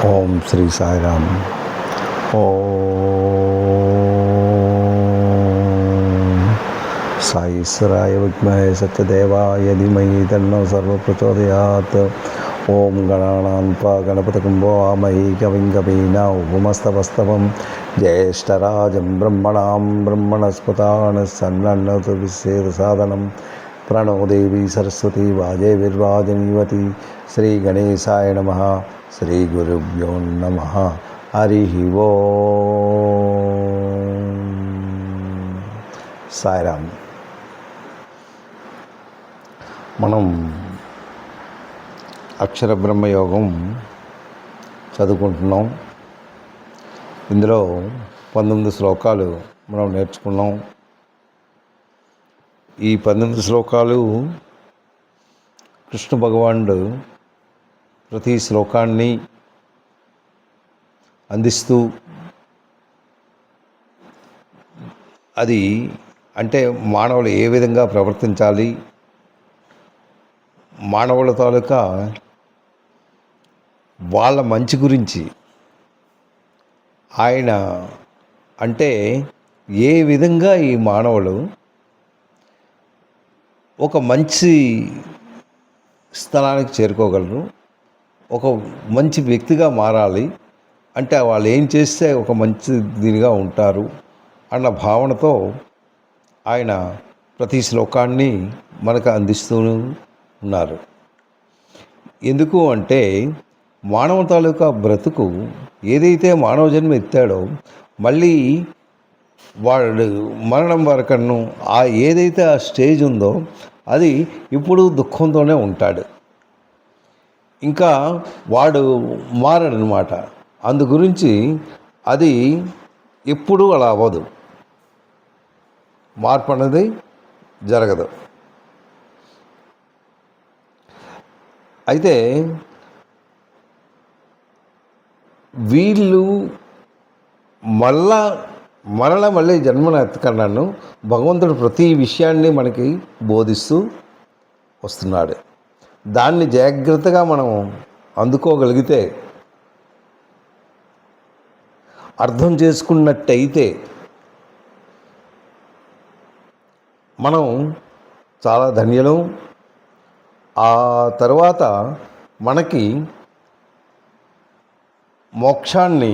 ఓం శ్రీ సాయిరామ్. ఓం సాయిశ్వరాయ విద్మహే సత్యదేవాయ ధీమహి తన్నో సర్వప్రచోదయాత్. ఓం గణానాం త్వా గణపతిం వామహే కవిం కవీనాముపమస్తవస్తవం జ్యేష్ఠరాజం బ్రహ్మణాం బ్రహ్మణస్పతాన్ సన్నన్నోతుభిస్సేదసాదనం ప్రణో దేవి సరస్వతి వాజేవిర్వాజనీవతి. శ్రీ గణేశాయ నమః. శ్రీ గురుభ్యో నమః. హరి ఓం. సాయిరామ్. మనం అక్షర బ్రహ్మయోగం చదువుకుంటున్నాం. ఇందులో 19 శ్లోకాలు మనం నేర్చుకున్నాం. ఈ 19 శ్లోకాలు కృష్ణ భగవానుడు ప్రతి శ్లోకాన్ని అందిస్తూ, అది అంటే మానవులు ఏ విధంగా ప్రవర్తించాలి, మానవుల తాలూకా వాళ్ళ మంచి గురించి ఆయన అంటే ఏ విధంగా ఈ మానవులు ఒక మంచి స్థలానికి చేరుకోగలరు, ఒక మంచి వ్యక్తిగా మారాలి అంటే వాళ్ళు ఏం చేస్తే ఒక మంచి దీనిగా ఉంటారు అన్న భావనతో ఆయన ప్రతి శ్లోకాన్ని మనకు అందిస్తూ ఉన్నారు. ఎందుకు అంటే మానవ తాలూకా బ్రతుకు ఏదైతే మానవ జన్మ ఎత్తాడో మళ్ళీ వాడు మరణం వరకను ఆ ఏదైతే ఆ స్టేజ్ ఉందో అది ఇప్పుడు దుఃఖంతోనే ఉంటాడు. ఇంకా వాడు మారడనమాట. అందు గురించి అది ఎప్పుడూ అలా అవ్వదు, మార్పు అనేది జరగదు. అయితే వీళ్ళు మళ్ళీ జన్మను ఎత్తకన్నాను భగవంతుడు ప్రతి విషయాన్ని మనకి బోధిస్తూ వస్తున్నాడు. దాన్ని జాగ్రత్తగా మనం అందుకోగలిగితే, అర్థం చేసుకున్నట్టయితే మనం చాలా ధన్యులం. ఆ తర్వాత మనకి మోక్షాన్ని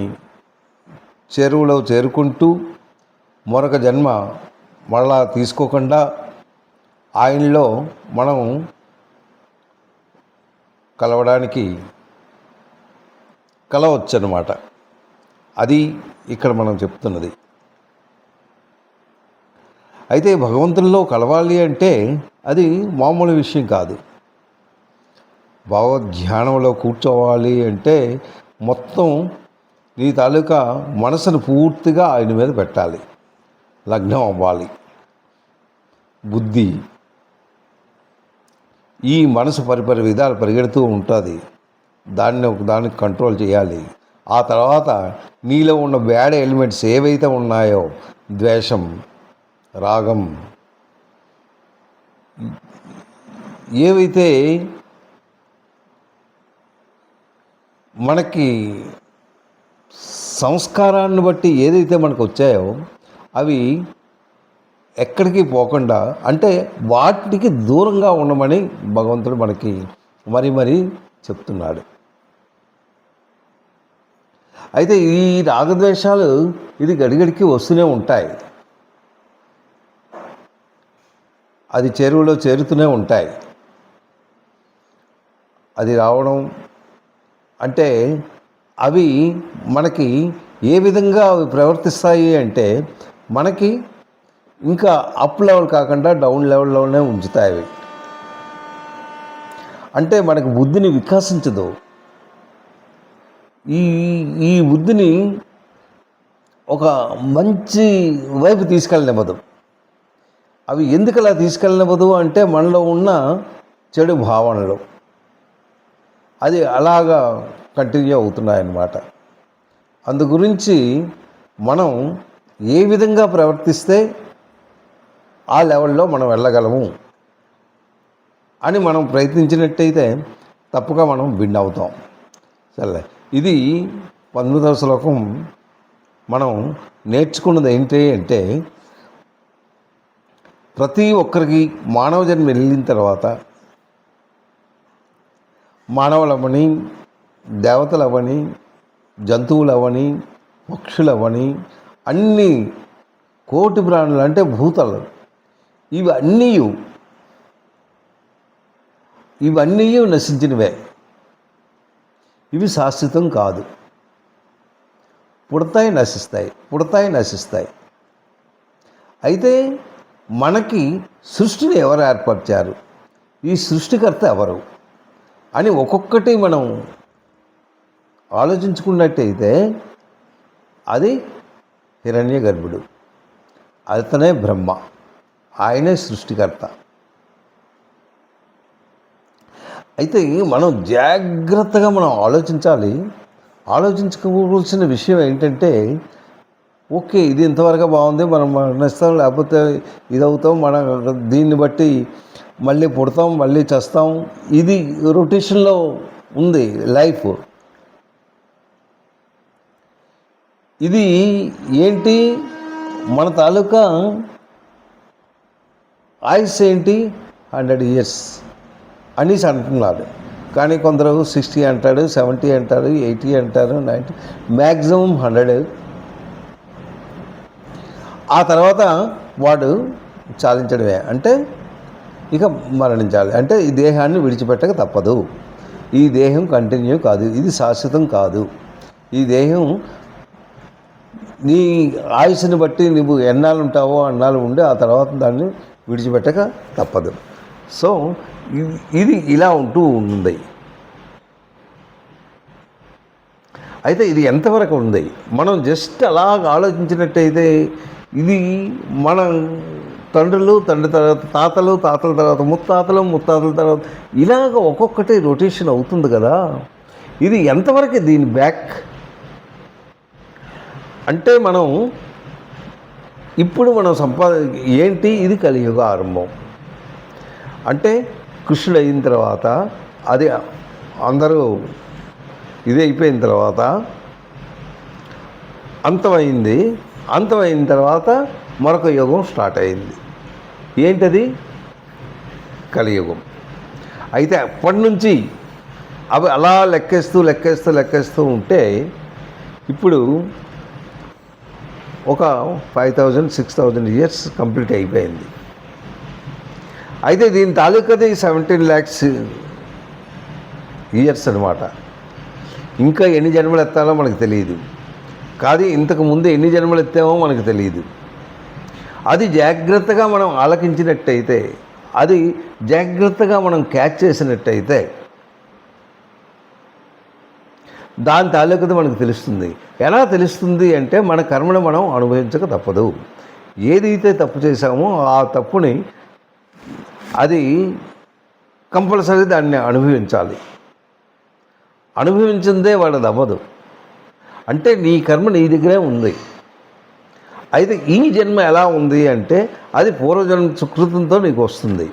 చెరువులో చేరుకుంటూ మరొక జన్మ మళ్ళా తీసుకోకుండా ఆయనలో మనం కలవచ్చు అన్నమాట. అది ఇక్కడ మనం చెప్తున్నది. అయితే భగవంతుల్లో కలవాలి అంటే అది మామూలు విషయం కాదు. భావధ్యానంలో కూర్చోవాలి అంటే మొత్తం నీ తాలూకా మనసును పూర్తిగా ఆయన మీద పెట్టాలి, లగ్నం అవ్వాలి. బుద్ధి ఈ మనసు పరిపరి విధాలు పరిగెడుతూ ఉంటుంది, దానికి కంట్రోల్ చేయాలి. ఆ తర్వాత నీలో ఉన్న బ్యాడ్ ఎలిమెంట్స్ ఏవైతే ఉన్నాయో, ద్వేషం, రాగం, ఏవైతే మనకి సంస్కారాన్ని బట్టి ఏదైతే మనకు వచ్చాయో అవి ఎక్కడికి పోకుండా అంటే వాటికి దూరంగా ఉండమని భగవంతుడు మనకి మరీ చెప్తున్నాడు. అయితే ఈ రాగద్వేషాలు ఇది గడిగడికి వస్తూనే ఉంటాయి, అది చెరువులో చేరుతూనే ఉంటాయి. అది రావడం అంటే అవి మనకి ఏ విధంగా అవి ప్రవర్తిస్తాయి అంటే మనకి ఇంకా అప్ లెవెల్ కాకుండా డౌన్ లెవెల్లోనే ఉంచుతాయి అవి. అంటే మనకు బుద్ధిని వికసించదు, ఈ బుద్ధిని ఒక మంచి వైపు తీసుకెళ్ళనివ్వదు. అవి ఎందుకు అలా తీసుకెళ్ళనివ్వదు అంటే మనలో ఉన్న చెడు భావనలు అది అలాగా కంటిన్యూ అవుతున్నాయన్నమాట. అందు గురించి మనం ఏ విధంగా ప్రవర్తిస్తే ఆ లెవెల్లో మనం వెళ్ళగలము అని మనం ప్రయత్నించినట్టయితే తప్పక మనం విన్ అవుతాం. సరే, ఇది 19వ శ్లోకం. మనం నేర్చుకున్నది ఏంటి అంటే, ప్రతి ఒక్కరికి మానవ జన్మ వెళ్ళిన తర్వాత మానవులవని, దేవతలవని, జంతువులవని, పక్షులవని, అన్ని కోటి ప్రాణులు అంటే భూతాలు, ఇవన్నీ నశించినవే. ఇవి శాశ్వతం కాదు. పుడతాయి, నశిస్తాయి. అయితే మనకి సృష్టిని ఎవరు ఏర్పరిచారు, ఈ సృష్టికర్త ఎవరు అని ఒక్కొక్కటి మనం ఆలోచించుకున్నట్టయితే అది హిరణ్య గర్భుడు, అతనే బ్రహ్మ, ఆయనే సృష్టికర్త. అయితే మనం జాగ్రత్తగా ఆలోచించుకోవాల్సిన విషయం ఏంటంటే, ఓకే ఇది ఇంతవరకు బాగుంది, మనం మరణిస్తాం, లేకపోతే ఇదవుతాం, మనం దీన్ని బట్టి మళ్ళీ పుడతాం, మళ్ళీ చేస్తాం, ఇది రొటేషన్లో ఉంది లైఫ్. ఇది ఏంటి, మన తాలూకా ఆయుష్ ఏంటి 100 years అనేసి అంటున్నారు. కానీ కొందరు 60 అంటాడు, 70 అంటారు, 80 అంటారు, 90, మ్యాక్సిమం 100. ఆ తర్వాత వాడు చాలించడమే, అంటే ఇక మరణించాలి, అంటే ఈ దేహాన్ని విడిచిపెట్టక తప్పదు. ఈ దేహం కంటిన్యూ కాదు, ఇది శాశ్వతం కాదు. ఈ దేహం నీ ఆయుష్ని బట్టి నువ్వు ఎన్నాళ్ళు ఉంటావో అన్నాళ్ళు ఉండి ఆ తర్వాత దాన్ని విడిచిపెట్టక తప్పదు. సో ఇది ఇలా ఉంటూ ఉంది. అయితే ఇది ఎంతవరకు ఉంది, మనం జస్ట్ అలా ఆలోచించినట్టయితే ఇది మన తండ్రులు, తండ్రి తర్వాత తాతల తర్వాత ముత్తాతల తర్వాత ఇలాగ ఒక్కొక్కటి రొటేషన్ అవుతుంది కదా. ఇది ఎంతవరకు దీని బ్యాక్ అంటే మనం ఇప్పుడు ఏంటి, ఇది కలియుగ ఆరంభం. అంటే కృష్ణుడు అయిన తర్వాత అది అందరూ ఇది అయిపోయిన తర్వాత అంతమైన తర్వాత మరొక యుగం స్టార్ట్ అయింది. ఏంటది, కలియుగం. అయితే అప్పటి నుంచి అవి అలా లెక్కేస్తూ ఉంటే ఇప్పుడు ఒక 5000-6000 years కంప్లీట్ అయిపోయింది. అయితే దీని తాలూకది 17 lakhs years అనమాట. ఇంకా ఎన్ని జన్మలు ఎత్తాలో మనకు తెలియదు, కాదు ఇంతకు ముందు ఎన్ని జన్మలు ఎత్తామో మనకు తెలియదు. అది జాగ్రత్తగా మనం ఆలకించినట్టయితే, అది జాగ్రత్తగా మనం క్యాచ్ చేసినట్టయితే దాని తాలూకది మనకు తెలుస్తుంది. ఎలా తెలుస్తుంది అంటే, మన కర్మను మనం అనుభవించక తప్పదు. ఏదైతే తప్పు చేశామో ఆ తప్పుని అది కంపల్సరీ దాన్ని అనుభవించిందే వాళ్ళది అవ్వదు. అంటే నీ కర్మ నీ దగ్గరే ఉంది. అయితే ఈ జన్మ ఎలా ఉంది అంటే, అది పూర్వజన్మ సుకృతంతో నీకు వస్తుంది.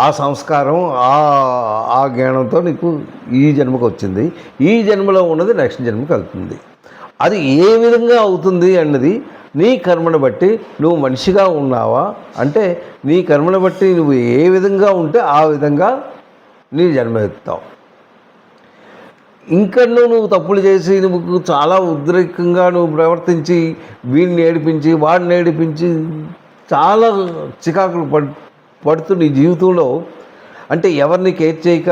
ఆ సంస్కారం, ఆ జ్ఞానంతో నీకు ఈ జన్మకు వచ్చింది. ఈ జన్మలో ఉన్నది నెక్స్ట్ జన్మకు వెళ్తుంది. అది ఏ విధంగా అవుతుంది అన్నది నీ కర్మను బట్టి. నువ్వు మనిషిగా ఉన్నావా అంటే నీ కర్మను బట్టి నువ్వు ఏ విధంగా ఉంటే ఆ విధంగా నీ జన్మ ఎత్తావు. ఇంకా నువ్వు తప్పులు చేసి నువ్వు చాలా ఉద్రేకంగా నువ్వు ప్రవర్తించి వీడిని ఏడిపించి వాడిని ఏడిపించి చాలా చికాకులు పడుతూ నీ జీవితంలో అంటే ఎవరిని కేర్ చేయక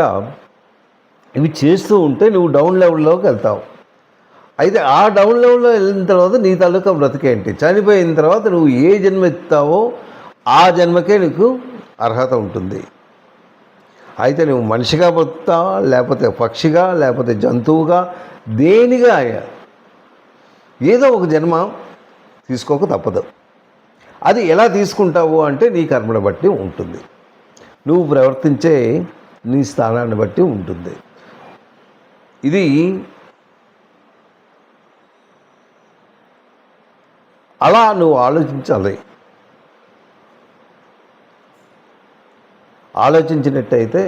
ఇవి చేస్తూ ఉంటే నువ్వు డౌన్ లెవెల్లోకి వెళ్తావు. అయితే ఆ డౌన్ లెవెల్లో వెళ్ళిన తర్వాత నీ తాలూకా బ్రతికేంటి, చనిపోయిన తర్వాత నువ్వు ఏ జన్మ ఎత్తావో ఆ జన్మకే నీకు అర్హత ఉంటుంది. అయితే నువ్వు మనిషిగా బతుకుతావా, లేకపోతే పక్షిగా, లేకపోతే జంతువుగా, దేనిగా ఏదో ఒక జన్మ తీసుకోక తప్పదు. అది ఎలా తీసుకుంటావు అంటే నీ కర్మను బట్టి ఉంటుంది, నువ్వు ప్రవర్తించే నీ స్థానాన్ని బట్టి ఉంటుంది. ఇది అలా నువ్వు ఆలోచించినట్టయితే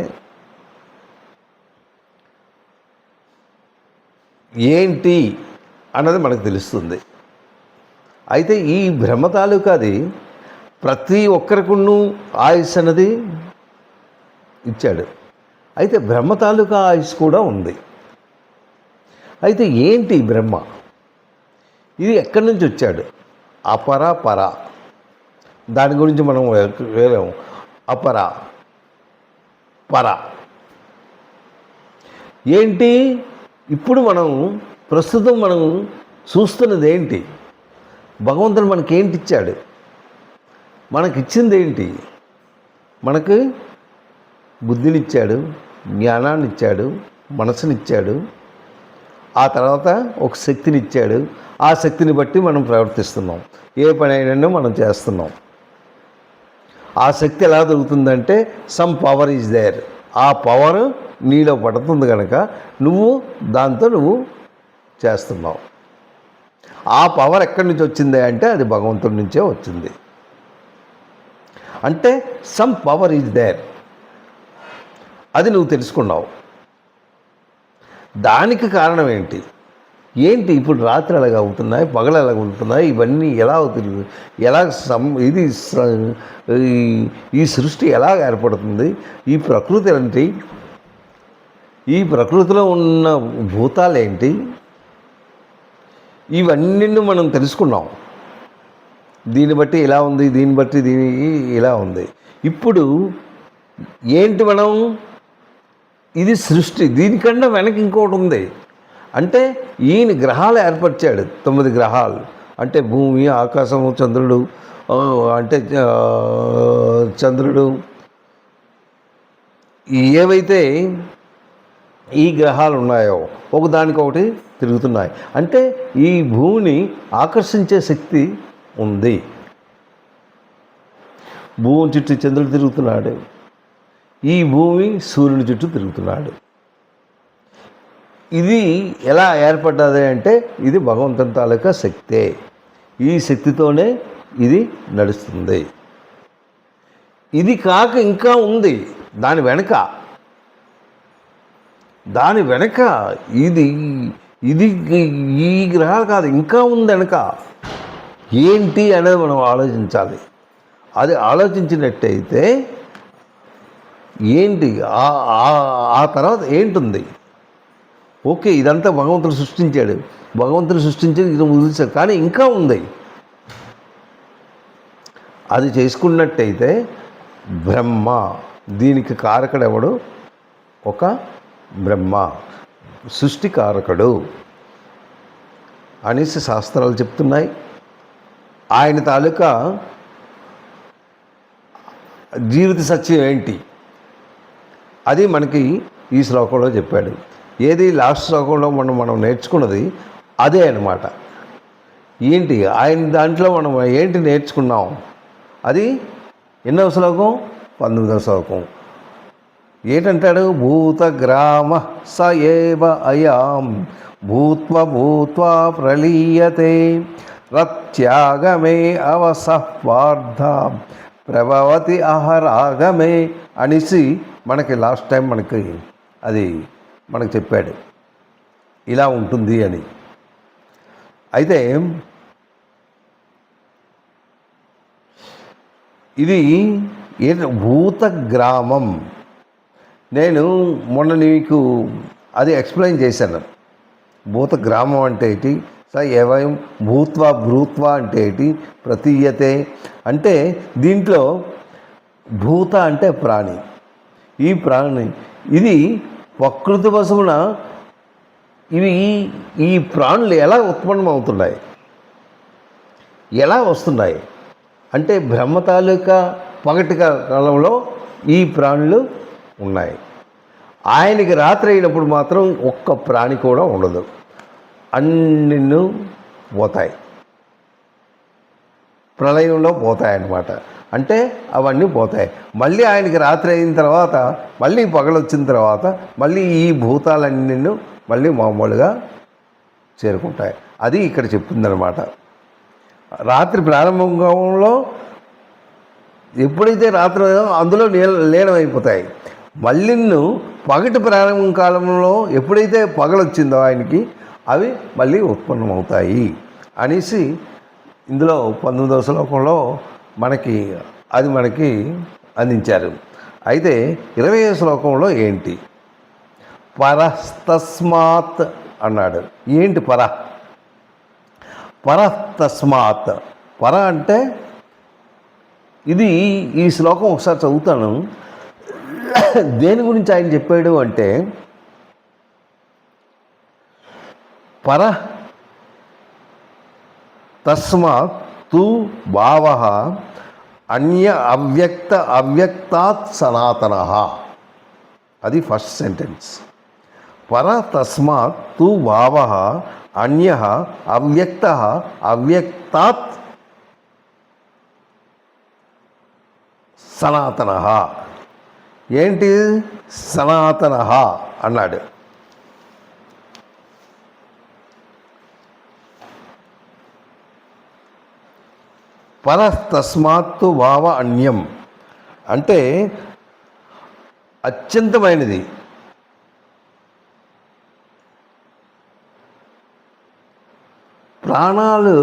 ఏంటి అన్నది మనకు తెలుస్తుంది. అయితే ఈ బ్రహ్మ తాలూకాది ప్రతి ఒక్కరికును ఆయుష్ అన్నది ఇచ్చాడు. అయితే బ్రహ్మ తాలూకా ఆయుష్ కూడా ఉంది. అయితే ఏంటి బ్రహ్మ? ఇది ఎక్కడి నుంచి వచ్చాడు? అపర పర, దాని గురించి మనం వేరేము. అపర పర ఏంటి? ఇప్పుడు ప్రస్తుతం మనం చూస్తున్నది ఏంటి? భగవంతుడు మనకేంటి ఇచ్చాడు? మనకిచ్చింది ఏంటి? మనకు బుద్ధినిచ్చాడు, జ్ఞానాన్ని ఇచ్చాడు, మనసునిచ్చాడు, ఆ తర్వాత ఒక శక్తినిచ్చాడు. ఆ శక్తిని బట్టి మనం ప్రవర్తిస్తున్నాం, ఏ పనైనా మనం చేస్తున్నాం. ఆ శక్తి ఎలా దొరుకుతుందంటే సమ్ పవర్ ఈజ్ దేర్. ఆ పవర్ నీలో పడుతుంది కనుక దాంతో నువ్వు చేస్తున్నావు. ఆ పవర్ ఎక్కడి నుంచి వచ్చింది అంటే అది భగవంతుడి నుంచే వచ్చింది. అంటే సమ్ పవర్ ఈజ్ దేర్, అది నువ్వు తెలుసుకున్నావు. దానికి కారణం ఏంటి? ఇప్పుడు రాత్రి ఎలాగ ఉంటున్నాయి, పగలు ఎలాగ ఉంటున్నాయి, ఇవన్నీ ఎలా అవుతుంది, ఈ సృష్టి ఎలా ఏర్పడుతుంది, ఈ ప్రకృతి ఏంటి, ఈ ప్రకృతిలో ఉన్న భూతాలేంటి, ఇవన్నీ మనం తెలుసుకున్నాం. దీన్ని బట్టి ఇలా ఉంది, దీన్ని బట్టి ఇలా ఉంది. ఇప్పుడు ఏంటి ఇది సృష్టి, దీనికన్నా వెనక్కి ఇంకోటి ఉంది. అంటే ఈయన గ్రహాలు ఏర్పరిచాడు, 9 గ్రహాలు. అంటే భూమి, ఆకాశము, చంద్రుడు, ఏవైతే ఈ గ్రహాలు ఉన్నాయో ఒకదానికొకటి తిరుగుతున్నాయి. అంటే ఈ భూమిని ఆకర్షించే శక్తి ఉంది. భూమి చుట్టూ చంద్రుడు తిరుగుతున్నాడు, ఈ భూమి సూర్యుని చుట్టూ తిరుగుతున్నాడు. ఇది ఎలా ఏర్పడ్డది అంటే ఇది భగవంతుని తాలూకా శక్తే. ఈ శక్తితోనే ఇది నడుస్తుంది. ఇది కాక ఇంకా ఉంది దాని వెనక ఇది ఈ గ్రహాలు కాదు, ఇంకా ఉంది వెనక. ఏంటి అనేది మనం ఆలోచించాలి. అది ఆలోచించినట్టయితే ఏంటి ఆ తర్వాత ఏంటుంది? ఓకే, ఇదంతా భగవంతుడు సృష్టించాడు, భగవంతుడు సృష్టించి ఇది వదిలేశాడు, కానీ ఇంకా ఉంది. అది చేసుకున్నట్టయితే బ్రహ్మ, దీనికి కారకుడెవడు? ఒక బ్రహ్మ, సృష్టికారకుడు అనేసి శాస్త్రాలు చెప్తున్నాయి. ఆయన తాలూకా జీవిత సత్యం ఏంటి అది మనకి ఈ శ్లోకంలో చెప్పాడు. ఏది లాస్ట్ శ్లోకంలో మనం నేర్చుకున్నది అదే అన్నమాట. ఏంటి ఆయన దాంట్లో మనం ఏంటి నేర్చుకున్నాం? అది ఎన్నవ శ్లోకం? 19వ శ్లోకం. ఏంటంటాడు? భూతగ్రామ స ఏవ అయాం భూత్వా ప్రలీయతే రత్యాగమే అవసః ప్రభవతి అహరాగమే అనేసి మనకి లాస్ట్ టైం మనకి చెప్పాడు ఇలా ఉంటుంది అని. అయితే ఇది భూతగ్రామం. నేను మొన్న నీకు అది ఎక్స్ప్లెయిన్ చేశాను. భూతగ్రామం అంటే ఏంటి, స ఏవయం భూత్వా అంటే ఏంటి, ప్రతీయతే అంటే దీంట్లో భూత అంటే ప్రాణి. ఈ ప్రాణి ఇది ప్రకృతి వశమున ఈ ప్రాణులు ఎలా ఉత్పన్నం అవుతున్నాయి, ఎలా వస్తున్నాయి అంటే బ్రహ్మ తాలూకా పగటి కాలంలో ఈ ప్రాణులు ఉన్నాయి. ఆయనకి రాత్రి అయినప్పుడు మాత్రం ఒక్క ప్రాణి కూడా ఉండదు, అన్నీ పోతాయి, ప్రళయంలో పోతాయన్నమాట. అంటే అవన్నీ పోతాయి. మళ్ళీ ఆయనకి రాత్రి అయిన తర్వాత, మళ్ళీ పగలొచ్చిన తర్వాత మళ్ళీ ఈ భూతాలన్నీ మళ్ళీ మామూలుగా చేరుకుంటాయి. అది ఇక్కడ చెప్తుందన్నమాట. రాత్రి ప్రారంభంలో ఎప్పుడైతే రాత్రి అందులో లీనమైపోతాయి. మళ్ళీ పగటి ప్రారంభం కాలంలో ఎప్పుడైతే పగలొచ్చిందో ఆయనకి అవి మళ్ళీ ఉత్పన్నమవుతాయి అనేసి ఇందులో 19వ శ్లోకంలో మనకి అందించారు. అయితే 20వ శ్లోకంలో ఏంటి? పరస్తస్మాత్ అన్నాడు. ఏంటి పరస్తస్మాత్? పర అంటే ఇది ఈ శ్లోకం ఒకసారి చదువుతాను. దేని గురించి ఆయన చెప్పాడు అంటే, పర తస్మాత్ తు భావః అన్య అవ్యక్తాత్ సనాతనః. అది ఫస్ట్ సెంటెన్స్. పర తస్మాత్ తు భావః అన్యః అవ్యక్తః అవ్యక్తాత్ సనాతనః. ఏంటి సనాతనః అన్నాడు? పరస్తస్మాత్తు భావ అన్యం అంటే అత్యంతమైనది, ప్రాణాలు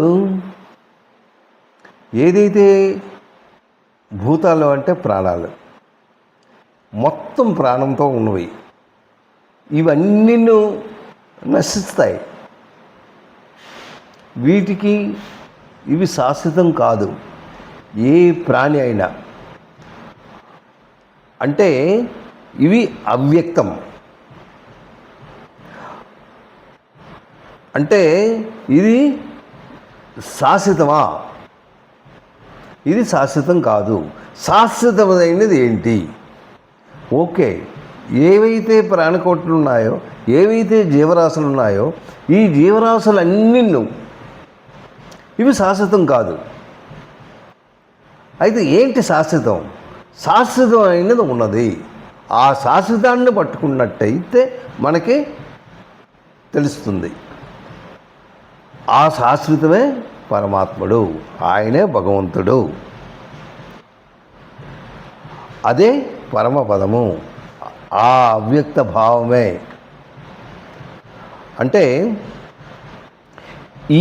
ఏదైతే భూతాలు అంటే ప్రాణాలు మొత్తం ప్రాణంతో ఉన్నవి, ఇవన్నీ నశిస్తాయి. వీటికి ఇవి శాశ్వతం కాదు. ఏ ప్రాణి అయినా అంటే ఇవి అవ్యక్తం. అంటే ఇది శాశ్వతమా? ఇది శాశ్వతం కాదు. శాశ్వతమైనది ఏంటి? ఓకే, ఏవైతే ప్రాణకోట్లు ఉన్నాయో, ఏవైతే జీవరాశులు ఉన్నాయో, ఈ జీవరాశులన్నీ ఇవి శాశ్వతం కాదు. అయితే ఏంటి శాశ్వతం? శాశ్వతమైనది ఉన్నది. ఆ శాశ్వతాన్ని పట్టుకున్నట్టయితే మనకి తెలుస్తుంది. ఆ శాశ్వతమే పరమాత్ముడు, ఆయనే భగవంతుడు, అదే పరమపదము, ఆ అవ్యక్త భావమే. అంటే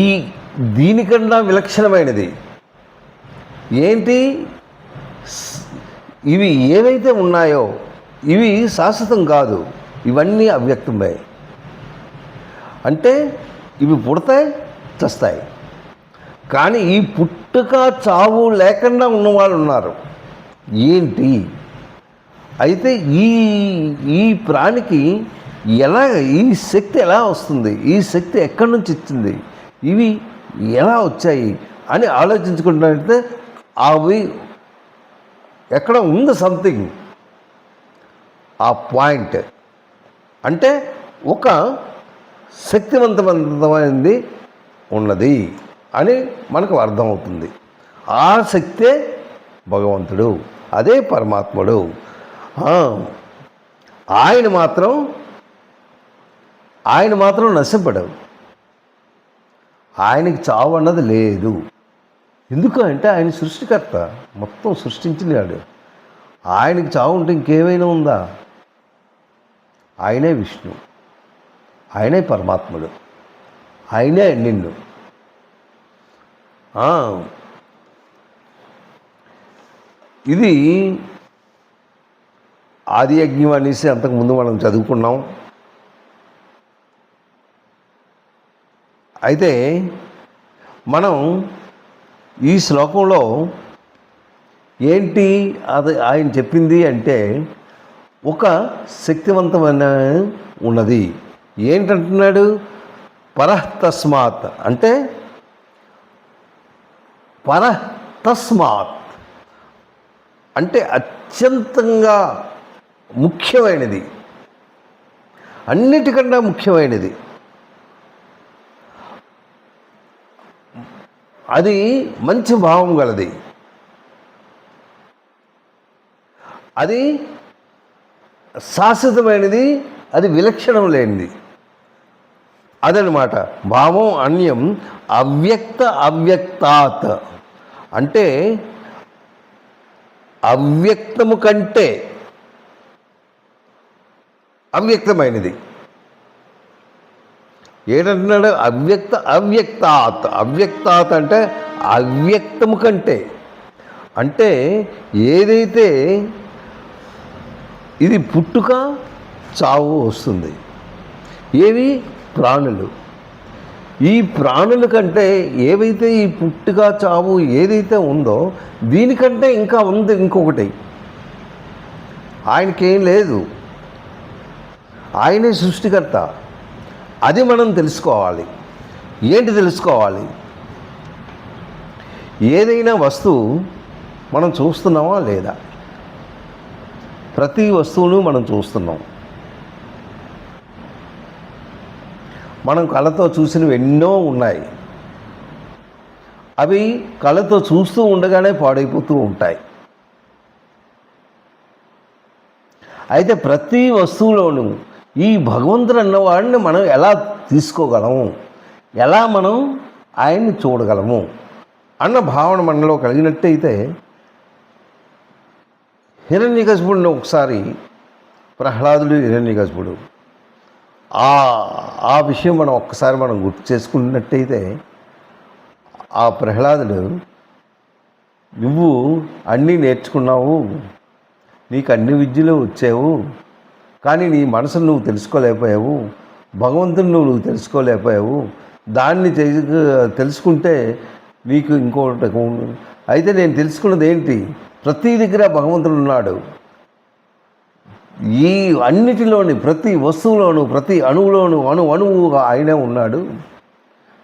ఈ దీనికన్నా విలక్షణమైనది ఏంటి? ఇవి ఏవైతే ఉన్నాయో ఇవి శాశ్వతం కాదు, ఇవన్నీ అవ్యక్తమే. అంటే ఇవి పుడతాయి, చస్తాయి. కానీ ఈ పుట్టుక చావు లేకుండా ఉన్నవాళ్ళు ఉన్నారు. ఏంటి? అయితే ఈ ప్రాణికి ఈ శక్తి ఎలా వస్తుంది? ఈ శక్తి ఎక్కడి నుంచి ఇచ్చింది? ఇవి ఎలా వచ్చాయి అని ఆలోచించుకుంటున్నట్లయితే అవి ఎక్కడ ఉంది సంథింగ్, ఆ పాయింట్. అంటే ఒక శక్తివంతమైనది ఉన్నది అని మనకు అర్థమవుతుంది. ఆ శక్తే భగవంతుడు, అదే పరమాత్ముడు. ఆయన మాత్రం నశింపడు. ఆయనకి చావు అన్నది లేదు. ఎందుకు అంటే ఆయన సృష్టికర్త, మొత్తం సృష్టించినాడు. ఆయనకి చావు ఉంటే ఇంకేమైనా ఉందా? ఆయనే విష్ణు, ఆయనే పరమాత్ముడు, ఆయనే నిన్ను. ఇది ఆది యజ్ఞం అనేసి అంతకుముందు మనం చదువుకున్నాం. అయితే మనం ఈ శ్లోకంలో ఏంటి అది ఆయన చెప్పింది అంటే ఒక శక్తివంతమైన ఉన్నది. ఏంటంటున్నాడు? పరతస్మాత్ అంటే పరతస్మాత్ అంటే అత్యంతంగా ముఖ్యమైనది, అన్నిటికన్నా ముఖ్యమైనది. అది మంచి భావం గలది, అది శాశ్వతమైనది, అది విలక్షణం లేనిది. అదనమాట భావం. అన్యం అవ్యక్తాత్ అంటే అవ్యక్తము కంటే అవ్యక్తమైనది. ఏంటంటున్నాడు? అవ్యక్తాత్ అంటే అవ్యక్తము కంటే, అంటే ఏదైతే ఇది పుట్టుక చావు వస్తుంది, ఏవి? ప్రాణులు. ఈ ప్రాణుల కంటే ఏవైతే ఈ పుట్టుక చావు ఏదైతే ఉందో దీనికంటే ఇంకా ఉంది ఇంకొకటి. ఆయనకేం లేదు, ఆయనే సృష్టికర్త. అది మనం తెలుసుకోవాలి. ఏంటి తెలుసుకోవాలి? ఏదైనా వస్తువు మనం చూస్తున్నామా లేదా? ప్రతి వస్తువును మనం చూస్తున్నాం. మనం కళ్ళతో చూసినవి ఎన్నో ఉన్నాయి. అవి కళ్ళతో చూస్తూ ఉండగానే పాడైపోతూ ఉంటాయి. అయితే ప్రతి వస్తువులోనూ ఈ భగవంతుడు అన్నవాడిని మనం ఎలా తీసుకోగలము, ఎలా మనం ఆయన్ని చూడగలము అన్న భావన మనలో కలిగినట్టయితే, హిరణ్యకశిపుడిని ఒకసారి ప్రహ్లాదుడు హిరణ్యకశిపుడు ఆ విషయం మనం ఒక్కసారి మనం గుర్తు చేసుకున్నట్టయితే, ఆ ప్రహ్లాదుడు, నువ్వు అన్నీ నేర్చుకున్నావు, నీకు అన్ని విద్యలు వచ్చావు, కానీ నీ మనసును నువ్వు తెలుసుకోలేకపోయావు, భగవంతుని నువ్వు తెలుసుకోలేకపోయావు, దాన్ని తెలుసుకుంటే నీకు ఇంకోటి. అయితే నేను తెలుసుకున్నది ఏంటి? ప్రతి దగ్గర భగవంతుడు ఉన్నాడు. ఈ అన్నిటిలోని ప్రతి వస్తువులోను ప్రతి అణువులోను అణువుగా ఆయనే ఉన్నాడు.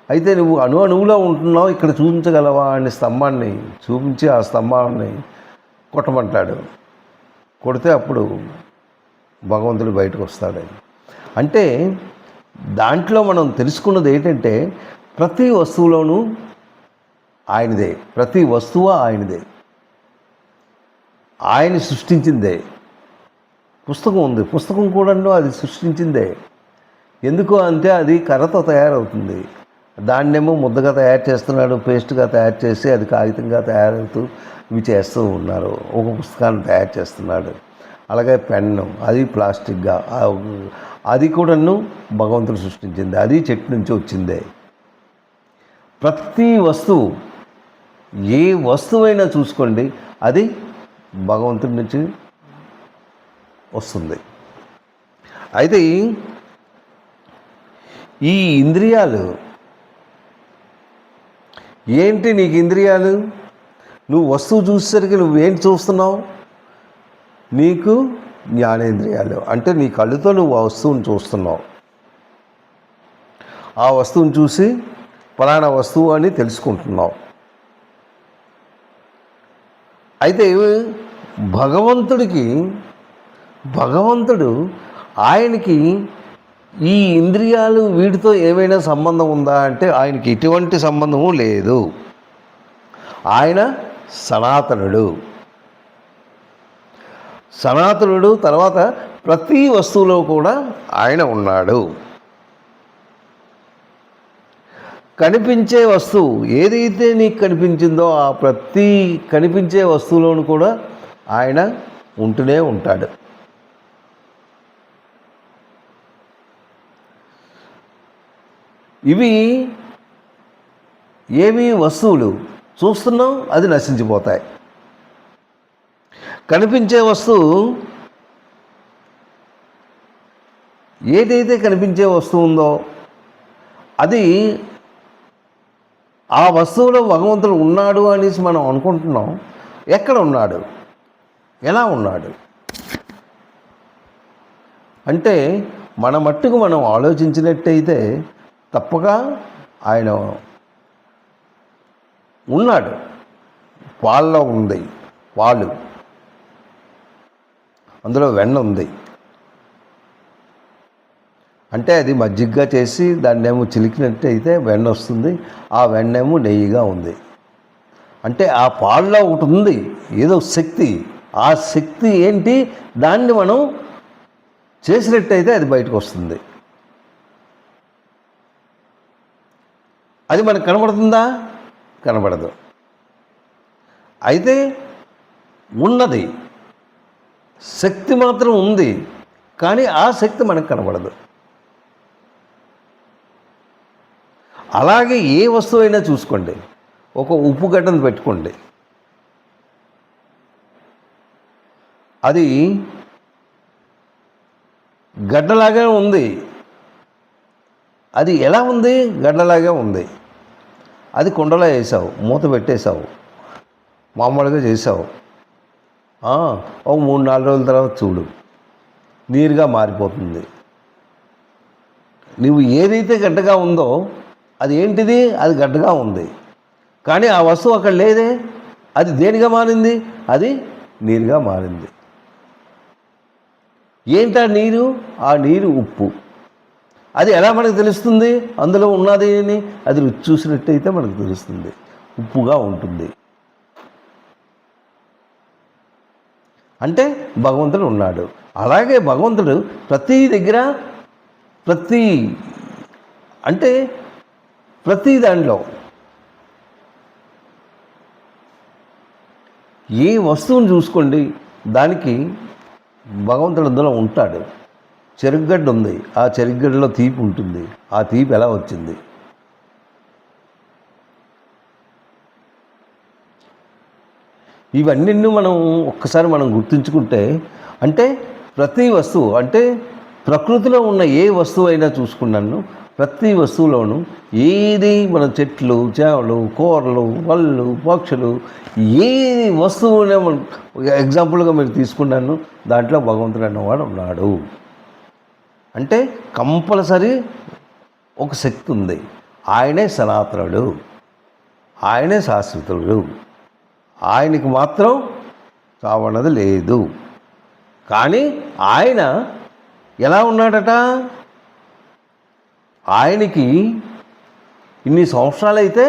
అయితే నువ్వు అణువులో ఉంటున్నావు, ఇక్కడ చూపించగలవా అని స్తంభాన్ని చూపించి ఆ స్తంభాన్ని కొట్టమంటాడు. కొడితే అప్పుడు భగవంతుడు బయటకు వస్తాడు. అంటే దాంట్లో మనం తెలుసుకున్నది ఏంటంటే, ప్రతి వస్తువులోనూ ఆయనదే, ప్రతి వస్తువు ఆయనదే, ఆయన సృష్టించిందే. పుస్తకం ఉంది, పుస్తకం కూడా అది సృష్టించిందే. ఎందుకు అంటే అది కర్రతో తయారవుతుంది, దాన్నేమో ముద్దగా తయారు చేస్తున్నాడు, పేస్ట్గా తయారు చేసి అది కాగితంగా తయారవుతూ ఇవి చేస్తూ ఉన్నారు. ఒక పుస్తకాన్ని తయారు చేస్తున్నాడు. అలాగే పెన్ను, అది ప్లాస్టిక్గా, అది కూడాను భగవంతుడు సృష్టించింది, అది చెట్టు నుంచి వచ్చిందే. ప్రతి వస్తువు, ఏ వస్తువైనా చూసుకోండి, అది భగవంతుడి నుంచి వస్తుంది. అయితే ఈ ఇంద్రియాలు ఏంటి? నీకు ఇంద్రియాలు, నువ్వు వస్తువు చూసేసరికి నువ్వేంటి చూస్తున్నావు? నీకు జ్ఞానేంద్రియాలు, అంటే నీ కళ్ళుతో నువ్వు ఆ వస్తువుని చూస్తున్నావు. ఆ వస్తువుని చూసి ఫలానా వస్తువు అని తెలుసుకుంటున్నావు. అయితే భగవంతుడు ఆయనకి ఈ ఇంద్రియాలు వీటితో ఏమైనా సంబంధం ఉందా అంటే ఆయనకి ఎటువంటి సంబంధము లేదు. ఆయన సనాతనుడు. తర్వాత ప్రతి వస్తువులో కూడా ఆయన ఉన్నాడు. కనిపించే వస్తువు ఏదైతే నీకు కనిపించిందో ఆ ప్రతి కనిపించే వస్తువులోను కూడా ఆయన ఉంటూనే ఉంటాడు. ఇవి ఏవి? వస్తువులు చూస్తున్నాం, అది నశించిపోతాయి. కనిపించే వస్తువు ఏదైతే కనిపించే వస్తువు ఉందో అది, ఆ వస్తువులో భగవంతుడు ఉన్నాడు అనేసి మనం అనుకుంటున్నాం. ఎక్కడ ఉన్నాడు? ఎలా ఉన్నాడు అంటే మన మట్టుకు మనం ఆలోచించినట్టయితే తప్పక ఆయన ఉన్నాడు. పాల్లో ఉంది, పాలు, అందులో వెన్న ఉంది. అంటే అది మజ్జిగగా చేసి దాన్నేమో చిలికినట్టయితే వెన్న వస్తుంది. ఆ వెన్నేమో నెయ్యిగా ఉంది. అంటే ఆ పాల్లో ఒకటి ఉంది, ఏదో శక్తి. ఆ శక్తి ఏంటి? దాన్ని మనం చేసినట్టయితే అది బయటకు వస్తుంది. అది మనకు కనబడుతుందా? కనబడదు. అయితే ఉన్నది, శక్తి మాత్రం ఉంది, కానీ ఆ శక్తి మనకు కనబడదు. అలాగే ఏ వస్తువైనా చూసుకోండి, ఒక ఉప్పు గడ్డను పెట్టుకోండి, అది గడ్డలాగా ఉంది. అది ఎలా ఉంది? గడ్డలాగా ఉంది. అది కుండలో వేసావు, మూత పెట్టేశావు, మామూలుగా చేసావు. ఒక 3-4 రోజుల తర్వాత చూడు, నీరుగా మారిపోతుంది. నువ్వు ఏదైతే గడ్డగా ఉందో అది ఏంటిది? అది గడ్డగా ఉంది. కానీ ఆ వస్తువు అక్కడ లేదే, అది దేనిగా మారింది? అది నీరుగా మారింది. ఏంటా నీరు? ఆ నీరు ఉప్పు. అది ఎలా మనకు తెలుస్తుంది? అందులో ఉన్నది అని అది రుచి చూసినట్టయితే మనకు తెలుస్తుంది, ఉప్పుగా ఉంటుంది. అంటే భగవంతుడు ఉన్నాడు. అలాగే భగవంతుడు ప్రతి దగ్గర, ప్రతి దాంట్లో ఏ వస్తువుని చూసుకోండి, దానికి భగవంతుడు అందులో ఉంటాడు. చెరుగ్గడ్డ ఉంది, ఆ చెరుగ్గడ్డలో తీపి ఉంటుంది. ఆ తీపి ఎలా వచ్చింది? ఇవన్నీ మనం ఒక్కసారి మనం గుర్తుంచుకుంటే, అంటే ప్రతి వస్తువు, అంటే ప్రకృతిలో ఉన్న ఏ వస్తువు అయినా చూసుకున్నాను, ప్రతి వస్తువులోనూ ఏది మన చెట్లు, చేవలు, కూరలు, పళ్ళు, పక్షులు, ఏ వస్తువునే మనం ఎగ్జాంపుల్గా మీరు తీసుకున్నాను, దాంట్లో భగవంతుడు అన్నవాడు ఉన్నాడు. అంటే కంపల్సరీ ఒక శక్తి ఉంది. ఆయనే సనాతనుడు, ఆయనే శాశ్వతుడు, ఆయనకి మాత్రం చావన్నది లేదు. కానీ ఆయన ఎలా ఉన్నాడట? ఆయనకి ఇన్ని సంవత్సరాలైతే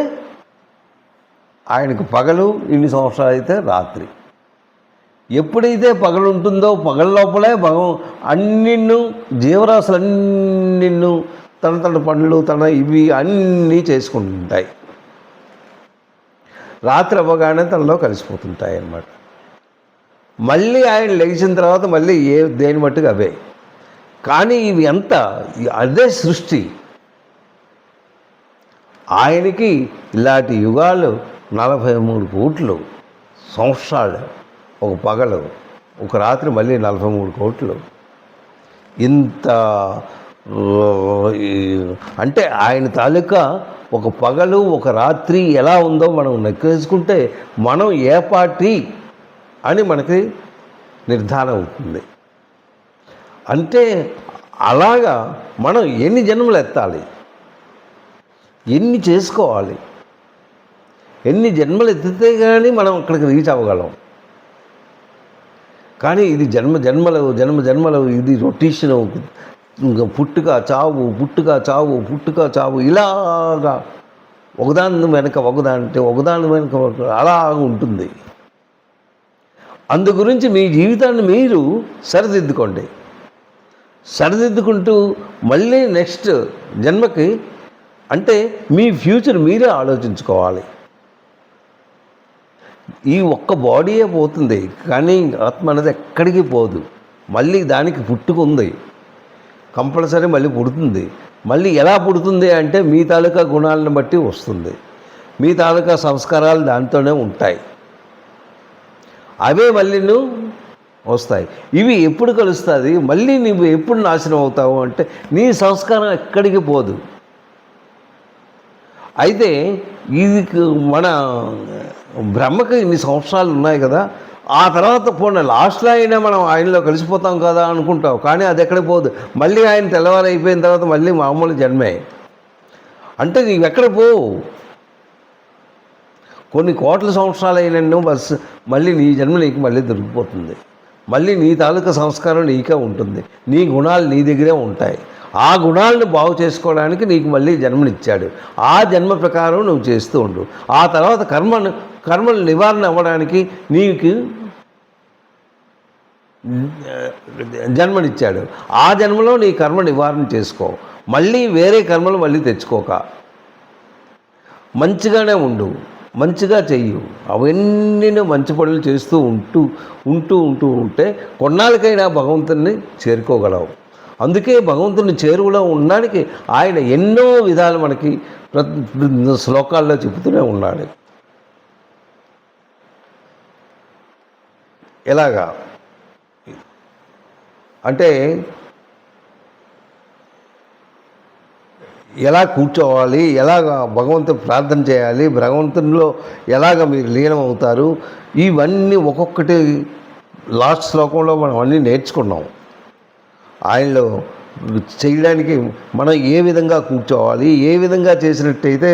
ఆయనకు పగలు, ఇన్ని సంవత్సరాలైతే రాత్రి. ఎప్పుడైతే పగలు ఉంటుందో పగల లోపలే అన్నిన్ను జీవరాశులన్నిన్ను తన పనులు ఇవి అన్నీ చేసుకుంటుంటాయి. రాత్రి అవ్వగానే తనలో కలిసిపోతుంటాయి అన్నమాట. మళ్ళీ ఆయన లేచిన తర్వాత మళ్ళీ దేని మట్టుకు అవే. కానీ ఇవి అంతా అదే సృష్టి. ఆయనకి ఇలాంటి యుగాలు 43 కోట్లు సంవత్సరాలు, ఒక పగలు, ఒక రాత్రి, మళ్ళీ 43 కోట్లు. ఇంత అంటే ఆయన తాలూకా ఒక పగలు, ఒక రాత్రి ఎలా ఉందో మనం లెక్కేసుకుంటే మనం ఏ పార్టీ అని మనకి నిర్ధారణ అవుతుంది. అంటే అలాగా మనం ఎన్ని జన్మలు ఎత్తాలి, ఎన్ని చేసుకోవాలి, ఎన్ని జన్మలు ఎత్తితే కానీ మనం అక్కడికి రీచ్ అవ్వగలం. కానీ ఇది జన్మలు ఇది రొటేషన్. ఇంకా పుట్టుక చావు ఇలాగా ఒకదాని వెనక అలా ఉంటుంది. అందు గురించి మీ జీవితాన్ని మీరు సరిదిద్దుకుంటూ మళ్ళీ నెక్స్ట్ జన్మకి, అంటే మీ ఫ్యూచర్ మీరే ఆలోచించుకోవాలి. ఈ ఒక్క బాడీయే పోతుంది, కానీ ఆత్మ అనేది ఎక్కడికి పోదు. మళ్ళీ దానికి పుట్టుకుంది, కంపల్సరీ మళ్ళీ పుడుతుంది. మళ్ళీ ఎలా పుడుతుంది అంటే మీ తాలూకా గుణాలను బట్టి వస్తుంది. మీ తాలూకా సంస్కారాలు దాంతోనే ఉంటాయి, అవే మళ్ళీ వస్తాయి. ఇవి ఎప్పుడు కలుస్తుంది? మళ్ళీ నువ్వు ఎప్పుడు నాశనం అవుతావు అంటే నీ సంస్కారం ఎక్కడికి పోదు. అయితే ఇది మన బ్రహ్మకి ఇన్ని సంవత్సరాలు ఉన్నాయి కదా, ఆ తర్వాత పోయిన లాస్ట్లో అయినా మనం ఆయనలో కలిసిపోతాం కదా అనుకుంటావు. కానీ అది ఎక్కడికి పోదు. మళ్ళీ ఆయన తెల్లవారు అయిపోయిన తర్వాత మళ్ళీ మామూలు జన్మే. అంటే నీవు ఎక్కడ పోవు. కొన్ని కోట్ల సంవత్సరాలు అయినను మళ్ళీ నీ జన్మ నీకు మళ్ళీ దొరికిపోతుంది. మళ్ళీ నీ తాలూకా సంస్కారం నీకే ఉంటుంది, నీ గుణాలు నీ దగ్గరే ఉంటాయి. ఆ గుణాలను బాగు చేసుకోవడానికి నీకు మళ్ళీ జన్మనిచ్చాడు. ఆ జన్మ ప్రకారం నువ్వు చేస్తూ ఉండు. ఆ తర్వాత కర్మలు నివారణ అవ్వడానికి నీకు జన్మనిచ్చాడు. ఆ జన్మలో నీ కర్మ నివారణ చేసుకో. మళ్ళీ వేరే కర్మలు మళ్ళీ తెచ్చుకోక మంచిగానే ఉండు, మంచిగా చెయ్యు. అవన్నీ మంచి పనులు చేస్తూ ఉంటే కొన్నాళ్ళకైనా భగవంతుని చేరుకోగలవు. అందుకే భగవంతుని చేరువలో ఉండడానికి ఆయన ఎన్నో విధాలు మనకి ప్రతి శ్లోకాల్లో చెబుతూనే ఉన్నాడు. ఎలాగా అంటే ఎలా కూర్చోవాలి, ఎలాగ భగవంతుని ప్రార్థన చేయాలి, భగవంతునిలో ఎలాగ మీరు లీనం అవుతారు, ఇవన్నీ ఒక్కొక్కటి లాస్ట్ శ్లోకంలో మనం అన్నీ నేర్చుకున్నాం. ఆయనలో చేయడానికి మనం ఏ విధంగా కూర్చోవాలి, ఏ విధంగా చేసినట్టయితే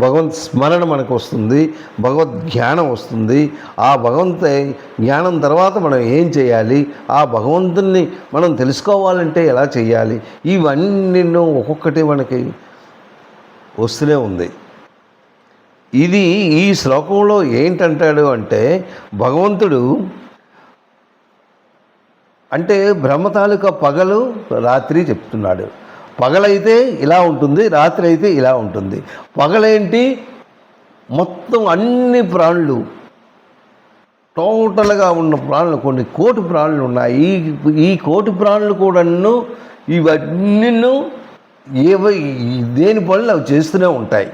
భగవంత్ స్మరణ మనకు వస్తుంది, భగవద్ జ్ఞానం వస్తుంది. ఆ భగవంతు జ్ఞానం తర్వాత మనం ఏం చేయాలి, ఆ భగవంతుని మనం తెలుసుకోవాలంటే ఎలా చేయాలి, ఇవన్నీ ఒక్కొక్కటి మనకి వస్తూనే ఉంది. ఇది ఈ శ్లోకంలో ఏంటంటాడు అంటే భగవంతుడు అంటే బ్రహ్మ తాలూకా పగలు రాత్రి చెప్తున్నాడు. పగలైతే ఇలా ఉంటుంది, రాత్రి అయితే ఇలా ఉంటుంది. పగలేంటి, మొత్తం అన్ని ప్రాణులు టోటల్గా ఉన్న ప్రాణులు కొన్ని కోటి ప్రాణులు ఉన్నాయి. ఈ కోటి ప్రాణులు కూడాను ఇవన్నీ దేని పనులు అవి చేస్తూనే ఉంటాయి.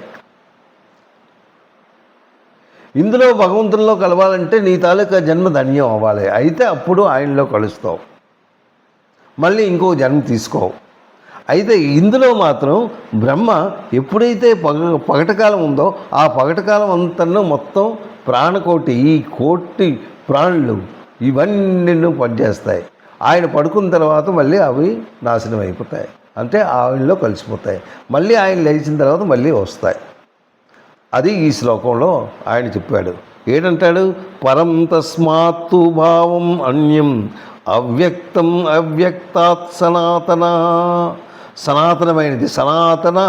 ఇందులో భగవంతుల్లో కలవాలంటే నీ తాలూకా జన్మ ధన్యం అవ్వాలి. అయితే అప్పుడు ఆయనలో కలుస్తావు, మళ్ళీ ఇంకో జన్మ తీసుకోవు. అయితే ఇందులో మాత్రం బ్రహ్మ ఎప్పుడైతే పగటకాలం ఉందో ఆ పగటకాలం అంతా మొత్తం ప్రాణకోటి, ఈ కోటి ప్రాణులు ఇవన్నీ పనిచేస్తాయి. ఆయన పడుకున్న తర్వాత మళ్ళీ అవి నాశనం అయిపోతాయి, అంటే ఆయనలో కలిసిపోతాయి. మళ్ళీ ఆయన లేచిన తర్వాత మళ్ళీ వస్తాయి. అది ఈ శ్లోకంలో ఆయన చెప్పాడు. ఏంటంటాడు, పరం తస్మాత్తు భావం అన్యం అవ్యక్తం అవ్యక్తాత్ సనాతన, సనాతనమైనది సనాతన,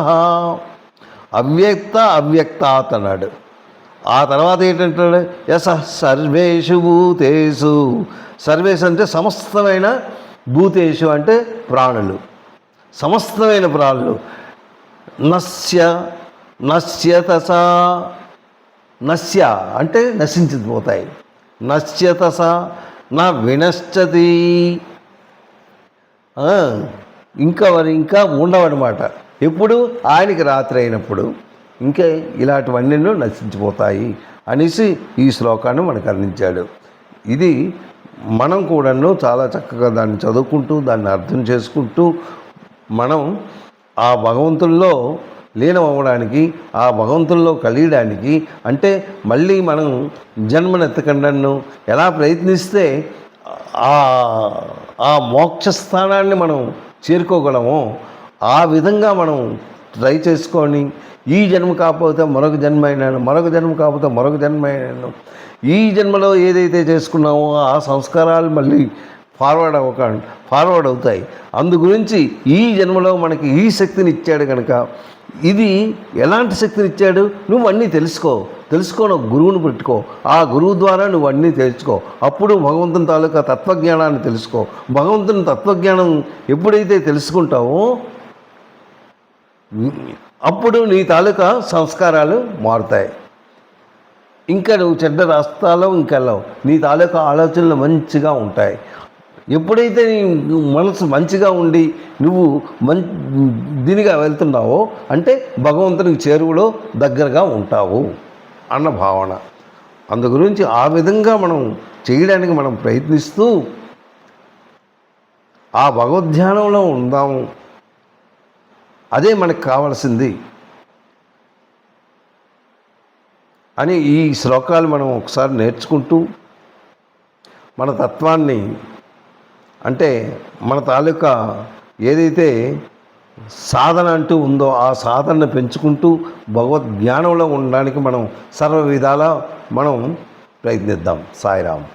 అవ్యక్త అవ్యక్తాత్ అన్నాడు. ఆ తర్వాత ఏంటంటాడు, యస సర్వేషు భూతేషు, సర్వేషు అంటే సమస్తమైన, భూతేషు అంటే ప్రాణులు, సమస్తమైన ప్రాణులు, నస్య నశ్యతస, నశ్య అంటే నశించిపోతాయి, నశ్యతస నా వినశ్చతి, ఇంకా ఉండవన్నమాట. ఎప్పుడు ఆయనకి రాత్రి అయినప్పుడు ఇంకా ఇలాంటివన్నీ నశించిపోతాయి అనేసి ఈ శ్లోకాన్ని మనకు అందించాడు. ఇది మనం కూడాను చాలా చక్కగా దాన్ని చదువుకుంటూ దాన్ని అర్థం చేసుకుంటూ మనం ఆ భగవంతుల్లో లీనం అవ్వడానికి, ఆ భగవంతుల్లో కలియడానికి, అంటే మళ్ళీ మనం జన్మనెత్తకుండాను ఎలా ప్రయత్నిస్తే ఆ మోక్షస్థానాన్ని మనం చేరుకోగలమో ఆ విధంగా మనం ట్రై చేసుకొని ఈ జన్మ కాకపోతే మరొక జన్మ అయినాను, మరొక జన్మ కాకపోతే మరొక జన్మ అయినాను, ఈ జన్మలో ఏదైతే చేసుకున్నామో ఆ సంస్కారాలు మళ్ళీ ఫార్వర్డ్ అవుతాయి. అందు గురించి ఈ జన్మలో మనకి ఈ శక్తిని ఇచ్చాడు కనుక, ఇది ఎలాంటి శక్తిని ఇచ్చాడు, నువ్వు అన్నీ తెలుసుకోను గురువుని పెట్టుకో, ఆ గురువు ద్వారా నువ్వు అన్నీ తెలుసుకో. అప్పుడు భగవంతుని తాలూకా తత్వజ్ఞానాన్ని తెలుసుకో. భగవంతుని తత్వజ్ఞానం ఎప్పుడైతే తెలుసుకుంటావో అప్పుడు నీ తాలూకా సంస్కారాలు మారుతాయి. ఇంకా నువ్వు చెడ్డ రాస్తాలో ఇంకెళ్ళవు, నీ తాలూకా ఆలోచనలు మంచిగా ఉంటాయి. ఎప్పుడైతే నీ మనసు మంచిగా ఉండి నువ్వు దీనిగా వెళ్తున్నావో అంటే భగవంతునికి చేరువలో దగ్గరగా ఉంటావు అన్న భావన. అందు గురించి ఆ విధంగా మనం చేయడానికి మనం ప్రయత్నిస్తూ ఆ భగవద్ధ్యానంలో ఉందాము, అదే మనకు కావాల్సింది అని ఈ శ్లోకాలు మనం ఒకసారి నేర్చుకుంటూ మన తత్వాన్ని, అంటే మన తాలూకా ఏదైతే సాధన అంటూ ఉందో ఆ సాధనను పెంచుకుంటూ భగవద్జ్ఞానంలో ఉండడానికి మనం సర్వ విధాలా మనం ప్రయత్నిద్దాం. సాయిరామ్.